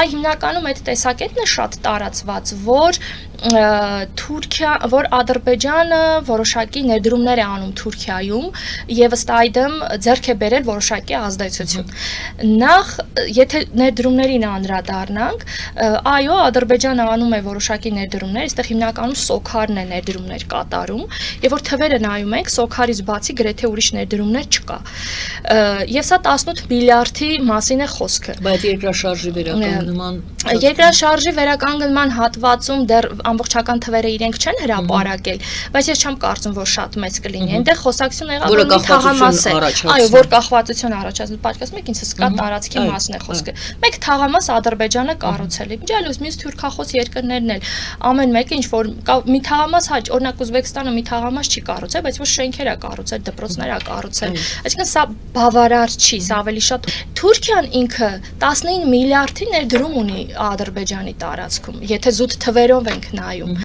այ հիմնականում այդ տեսակետն է շատ տարածված, որ որ Ադրբեջանը որոշակի ներդրումներ է անում Թուրքիայում եւ ըստ այդմ ձեռք է բերել որոշակի ազդեցություն։ Նախ, եթե ներդրումներին անդրադառնանք, այո, Ադրբեջանը անում է որոշակի ներդրումներ, այստեղ հիմնականում սոքարն է ներդրումներ կատարում, եւ որ թվերը նայում ենք, սոքարից բացի գրեթե ուրիշ ներդրումներ չկա։ Եվ սա 18 միլիարդի մասին է խոսքը։ Բայց երկրաշարժի վերականգնման Երկրաշարժի վերականգնման հատվածում դեռ ամբողջական թվերը իրենք չեն հրապարակել, բայց ես չեմ կարծում, որ շատ մեծ կլինի։ Այնտեղ խոսակցություն եղավ, որ մի թաղամաս է, այո, որ կախվածություն առաջացնում, պատկերացնում եք, ինձ հսկա տարածքի մասն է խոսքը։ Մեկ թաղամաս Ադրբեջանը կառուցել է։ Ջալուս մյուս թուրքախոս երկրներն էլ ամեն մեկը ինչ որ մի թաղամաս հաճ, օրինակ Ուզբեկստանը մի թաղամաս չի կառուցել, բայց որ շենքեր է կառուցել, դպրոցներ է կառուցել։ Այսինքն սա բավարար չի, սա ավելի շատ Թուրքիան ինքը 19 միլիարդի ներդրում ունի Ադրբեջանի տարածքում, եթե զուտ թվերով ենք նայում։